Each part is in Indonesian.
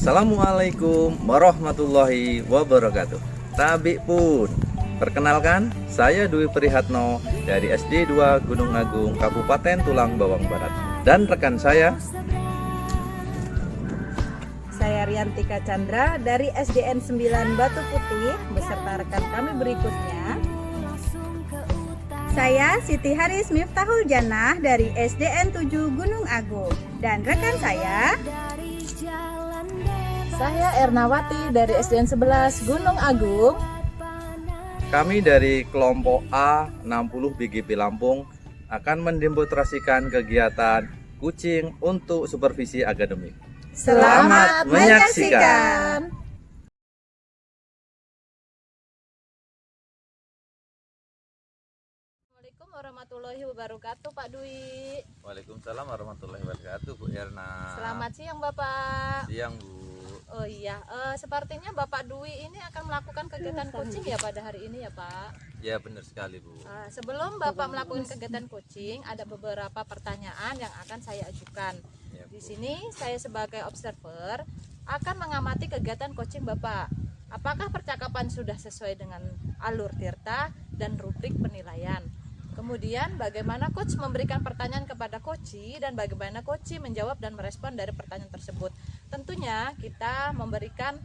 Assalamualaikum warahmatullahi wabarakatuh. Tabi pun, perkenalkan saya Dwi Prihatno dari SD 2 Gunung Agung, Kabupaten Tulang Bawang Barat. Dan rekan saya Riantika Chandra dari SDN 9 Batu Putih beserta rekan kami berikutnya. Saya Siti Haris Miftahul Jannah dari SDN 7 Gunung Agung. Dan rekan saya Ernawati dari SDN 11 Gunung Agung. Kami dari kelompok A 60 BGP Lampung akan mendemonstrasikan kegiatan kucing untuk supervisi akademik. Selamat menyaksikan. Assalamualaikum warahmatullahi wabarakatuh, Pak Dwi. Waalaikumsalam warahmatullahi wabarakatuh, Bu Erna. Selamat siang, Bapak. Siang, Bu. Oh iya, sepertinya Bapak Dwi ini akan melakukan kegiatan coaching ya pada hari ini ya, Pak? Ya, benar sekali, Bu. Sebelum Bapak melakukan kegiatan coaching, ada beberapa pertanyaan yang akan saya ajukan. Ya, Bu. Di sini saya sebagai observer akan mengamati kegiatan coaching Bapak. Apakah percakapan sudah sesuai dengan alur tirta dan rubrik penilaian? Kemudian bagaimana coach memberikan pertanyaan kepada coachee dan bagaimana coachee menjawab dan merespon dari pertanyaan tersebut. Tentunya kita memberikan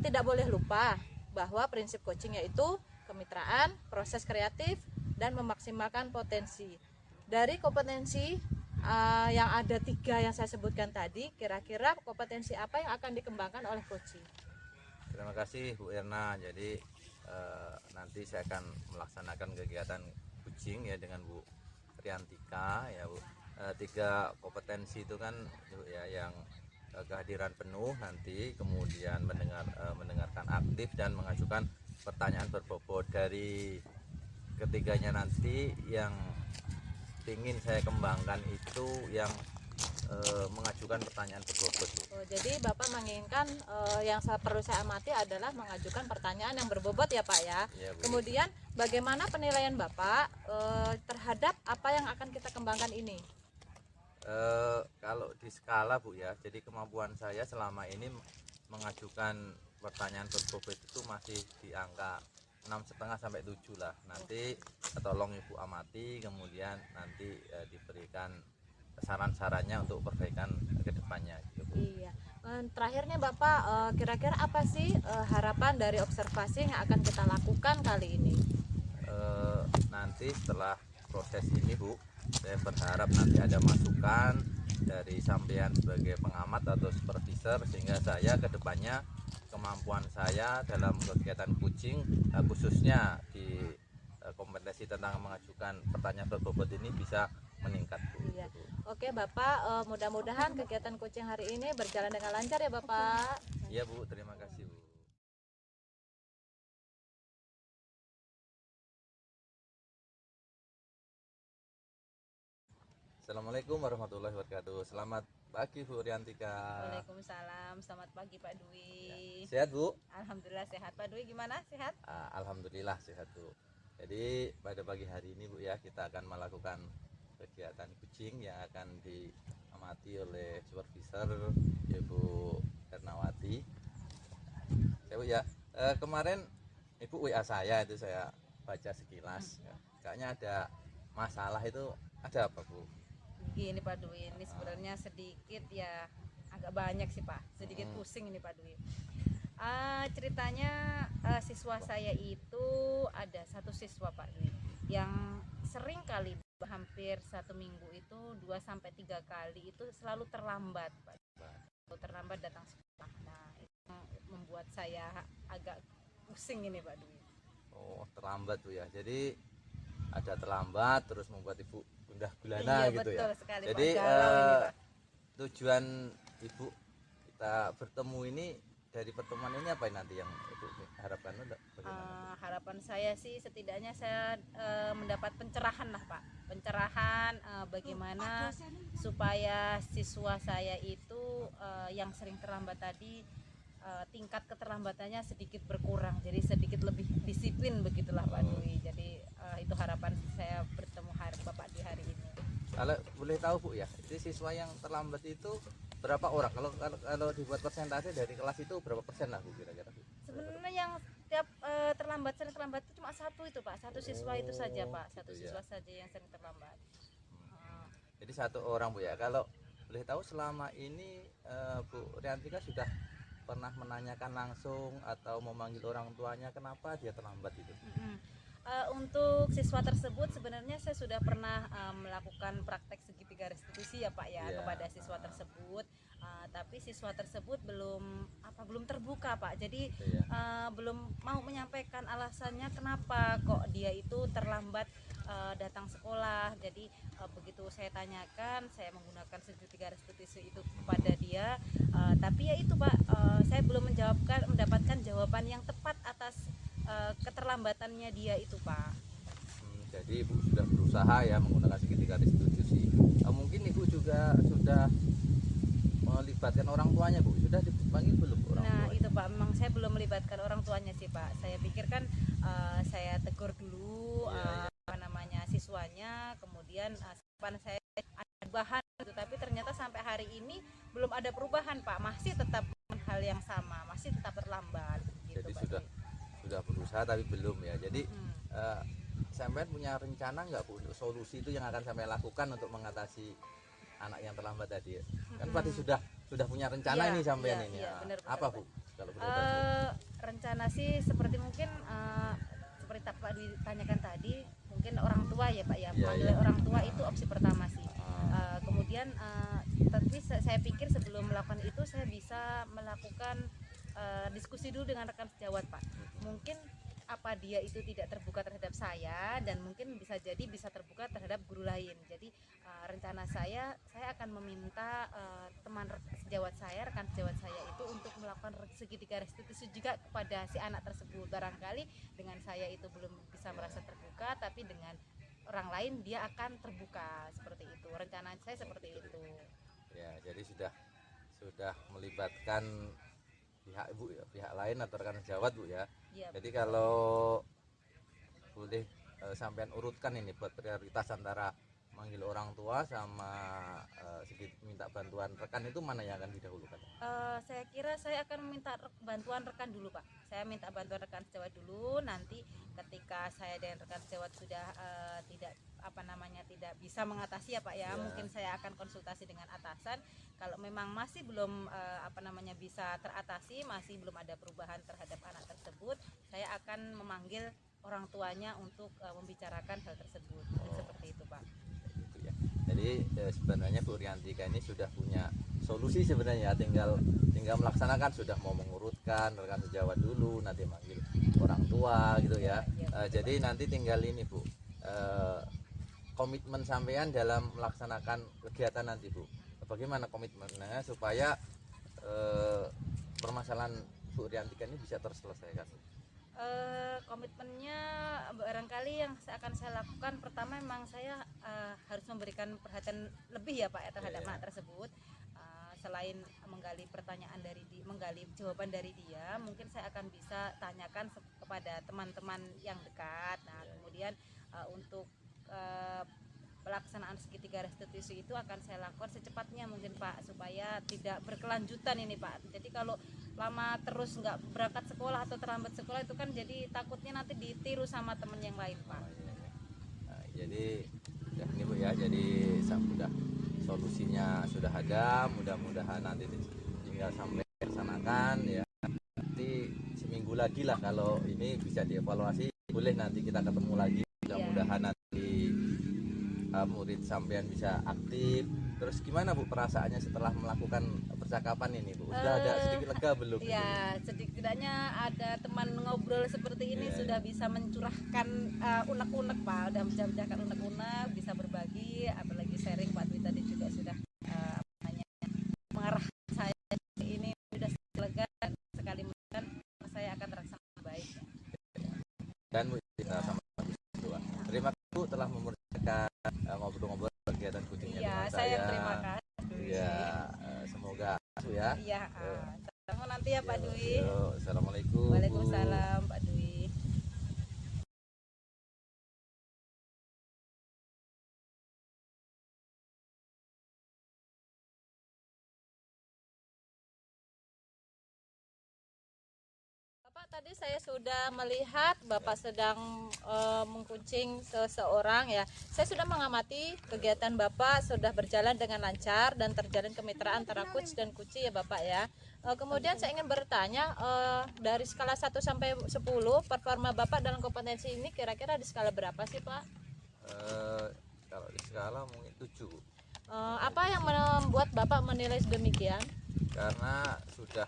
tidak boleh lupa bahwa prinsip coaching yaitu kemitraan, proses kreatif, dan memaksimalkan potensi. Dari kompetensi yang ada 3 yang saya sebutkan tadi, kira-kira kompetensi apa yang akan dikembangkan oleh coachee? Terima kasih, Bu Erna. Jadi nanti saya akan melaksanakan kegiatan kucing ya dengan Bu Riantika ya, Bu. 3 kompetensi itu kan ya yang kehadiran penuh nanti, kemudian mendengarkan aktif dan mengajukan pertanyaan berbobot. Dari ketiganya nanti yang ingin saya kembangkan itu yang mengajukan pertanyaan berbobot, Bu. Jadi Bapak menginginkan yang perlu saya amati adalah mengajukan pertanyaan yang berbobot ya Pak ya. Ya, Bu. Kemudian bagaimana penilaian Bapak terhadap apa yang akan kita kembangkan ini? Kalau di skala, Bu ya, jadi kemampuan saya selama ini mengajukan pertanyaan berbobot itu masih di angka 6,5 sampai 7 lah. Nanti tolong Ibu amati, kemudian nanti diberikan saran-sarannya untuk perbaikan ke depannya gitu, Bu. Iya. Terakhirnya Bapak, kira-kira apa sih harapan dari observasi yang akan kita lakukan kali ini? Nanti setelah proses ini, Bu, saya berharap nanti ada masukan dari sampean sebagai pengamat atau supervisor, sehingga saya ke depannya kemampuan saya dalam kegiatan kucing khususnya di kompetensi tentang mengajukan pertanyaan berbobot ini bisa meningkat, Bu. Iya. Oke Bapak, mudah-mudahan kegiatan coaching hari ini berjalan dengan lancar ya Bapak. Iya, Bu, terima kasih, Bu. Assalamualaikum warahmatullahi wabarakatuh. Selamat pagi, Bu Riantika. Waalaikumsalam, selamat pagi Pak Dwi. Sehat, Bu? Alhamdulillah sehat. Pak Dwi gimana, sehat? Alhamdulillah sehat, Bu. Jadi pada pagi hari ini, Bu ya, kita akan melakukan kegiatan kucing yang akan diamati oleh supervisor Ibu Ernawati. Ya, Bu ya. Kemarin Ibu WA saya, itu saya baca sekilas. Kayaknya ada masalah, itu ada apa, Bu? Gini Pak Dwi, ini sebenarnya sedikit ya, agak banyak sih Pak, sedikit pusing ini Pak Dwi. Ceritanya siswa saya itu ada satu siswa Pak Dwi yang sering kali hampir 1 minggu itu 2-3 kali itu selalu terlambat Pak. Terlambat datang sekolah. Nah, itu membuat saya agak pusing ini Pak Dwi. Oh, terlambat, Bu ya. Jadi ada terlambat terus membuat Ibu gundah gulana, iya, gitu betul ya. sekali, Jadi Pak. Galau ini, Pak. tujuan Ibu kita bertemu ini, dari pertemuan ini apa nanti yang Ibu harapkan? Bagaimana? Harapan saya sih setidaknya saya mendapat pencerahan lah Pak, pencerahan bagaimana supaya siswa saya itu yang sering terlambat tadi tingkat keterlambatannya sedikit berkurang, jadi sedikit lebih disiplin begitulah Pak Dwi. Jadi itu harapan saya bertemu Bapak di hari ini. Kalau boleh tahu, Bu ya, itu siswa yang terlambat itu berapa orang kalau dibuat persentase dari kelas itu berapa persen lah Bu kira-kira Bu? Sebenarnya yang tiap terlambat sering terlambat itu cuma satu itu Pak, satu siswa itu saja Pak, satu gitu ya. siswa saja yang sering terlambat. Jadi satu orang Bu ya. Kalau boleh tahu selama ini Bu Riantika sudah pernah menanyakan langsung atau memanggil orang tuanya kenapa dia terlambat itu? Untuk siswa tersebut sebenarnya saya sudah pernah melakukan praktek segitiga restitusi ya Pak ya, Iya. kepada siswa tersebut. Tapi siswa tersebut belum terbuka Pak. Jadi Iya. belum mau menyampaikan alasannya kenapa kok dia itu terlambat datang sekolah. Jadi begitu saya tanyakan, saya menggunakan segitiga restitusi itu kepada dia, tapi ya itu Pak, saya belum mendapatkan jawaban yang tepat atas keterlambatannya dia itu Pak. Jadi Ibu sudah berusaha ya menggunakan segitiga restitusi. Mungkin Ibu juga sudah melibatkan orang tuanya Bu, sudah dipanggil belum orang Nah tuanya? itu Pak, memang saya belum melibatkan orang tuanya sih Pak. Saya pikirkan saya tegur dulu Iya. apa namanya siswanya, kemudian saya ada perubahan gitu. Tapi ternyata sampai hari ini belum ada perubahan Pak, masih tetap hal yang sama, masih tetap terlambat gitu, Jadi Pak. sudah berusaha tapi belum ya. Jadi sampean punya rencana nggak Bu untuk solusi itu yang akan sampai lakukan untuk mengatasi anak yang terlambat tadi? Kan pasti sudah punya rencana Iya, ini sampean iya, ini. iya, Ya. benar, Apa benar, Bu? Kalau boleh tahu. Rencana sih seperti mungkin seperti Pak ditanyakan tadi, mungkin orang tua ya Pak ya, Iya, panggil iya. orang tua itu opsi pertama sih. Kemudian tapi saya pikir sebelum melakukan itu saya bisa melakukan diskusi dulu dengan rekan sejawat Pak. Mungkin apa dia itu tidak terbuka terhadap saya, dan mungkin bisa jadi bisa terbuka terhadap guru lain. Jadi rencana saya akan meminta teman sejawat saya, rekan sejawat saya itu untuk melakukan segitiga restitusi juga kepada si anak tersebut. Barangkali dengan saya itu belum bisa merasa terbuka, tapi dengan orang lain dia akan terbuka, seperti itu. Rencana saya seperti itu. Ya, jadi sudah melibatkan pihak Ibu ya, pihak lain atau rekan sejawat Bu ya. Ya, Jadi kalau boleh sampean urutkan ini buat prioritas antara manggil orang tua sama minta bantuan rekan, itu mana yang akan didahulukan? Saya kira saya akan meminta bantuan rekan dulu Pak. Saya minta bantuan rekan sejawat dulu. Nanti ketika saya dan rekan sejawat sudah tidak bisa mengatasi ya Pak ya, mungkin saya akan konsultasi dengan atasan. Kalau memang masih belum bisa teratasi, masih belum ada perubahan terhadap anak tersebut, saya akan memanggil orang tuanya untuk membicarakan hal tersebut. Seperti itu Pak. Ya. Jadi sebenarnya Bu Riantika ini sudah punya solusi sebenarnya, tinggal melaksanakan, sudah mau mengurutkan rekan sejawat dulu, nanti manggil orang tua gitu ya. Jadi nanti tinggal ini Bu, komitmen sampean dalam melaksanakan kegiatan nanti Bu. Bagaimana komitmennya supaya permasalahan Bu Riantika ini bisa terselesaikan? Komitmennya barangkali yang akan saya lakukan, pertama memang saya harus memberikan perhatian lebih ya Pak ya terhadap anak tersebut. Selain menggali jawaban dari dia, mungkin saya akan bisa tanyakan kepada teman-teman yang dekat. Nah kemudian untuk pelaksanaan segitiga restitusi itu akan saya lakukan secepatnya mungkin Pak, supaya tidak berkelanjutan ini Pak. Jadi kalau lama terus nggak berangkat sekolah atau terlambat sekolah itu kan jadi takutnya nanti ditiru sama temen yang lain Pak. Nah, jadi ya ini Bu ya, jadi sudah solusinya sudah ada, mudah-mudahan nanti tinggal sampai laksanakan ya. Nanti seminggu lagi lah kalau ini bisa dievaluasi, boleh nanti kita ketemu lagi, mudah-mudahan nanti murid sampean bisa aktif. Terus gimana Bu perasaannya setelah melakukan percakapan ini Bu? Sudah ada sedikit lega belum? Ya setidaknya ada teman ngobrol seperti ini sudah bisa mencurahkan unek-unek Pak, udah mencurahkan unek-unek, bisa berbagi, apalagi sharing Pak Dwi tadi juga sudah mengarah saya ini sudah lega sekali, dan saya akan terlaksana baik. Dan Bu kita sama terima kasih Bu telah mempercayakan ngobrol-ngobrol kegiatan kucingnya dengan saya. Saya terima kasih. Ya, semoga ya. Iya, nanti ya Pak Dwi. Assalamualaikum. Waalaikumsalam Pak Dwi. Tadi saya sudah melihat Bapak sedang mengkucing seseorang ya. Saya sudah mengamati kegiatan Bapak sudah berjalan dengan lancar dan terjalin kemitraan antara coach dan kuci ya Bapak ya. Kemudian saya ingin bertanya dari skala 1 sampai 10 performa Bapak dalam kompetensi ini kira-kira di skala berapa sih Pak? Kalau di skala mungkin 7. Apa yang membuat Bapak menilai sedemikian? Karena sudah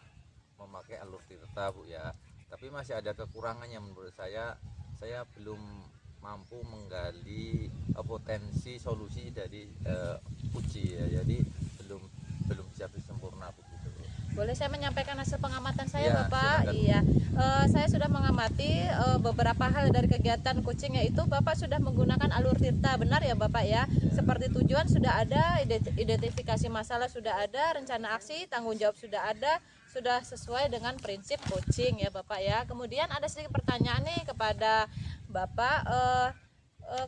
memakai alur tirta Bu ya, tapi masih ada kekurangannya menurut saya belum mampu menggali potensi solusi dari uji ya, jadi belum bisa sempurna begitu. Boleh saya menyampaikan hasil pengamatan saya Ya, Bapak? silakan. Iya, saya sudah mengamati beberapa hal dari kegiatan kucing, yaitu Bapak sudah menggunakan alur tirta, benar ya Bapak ya? Seperti tujuan sudah ada, identifikasi masalah sudah ada, rencana aksi, tanggung jawab sudah ada, sudah sesuai dengan prinsip coaching ya Bapak ya. Kemudian ada sedikit pertanyaan nih kepada Bapak,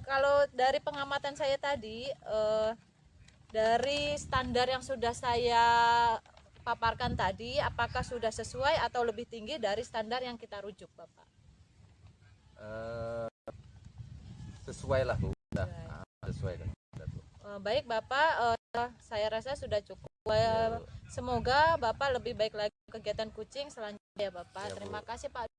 kalau dari pengamatan saya tadi, dari standar yang sudah saya paparkan tadi, apakah sudah sesuai atau lebih tinggi dari standar yang kita rujuk Bapak? Sesuai lah Bu. Sesuai dengan standar, Bu. Baik Bapak, saya rasa sudah cukup. Semoga Bapak lebih baik lagi kegiatan kucing selanjutnya ya Bapak. Ya, Bu. Terima kasih Pak.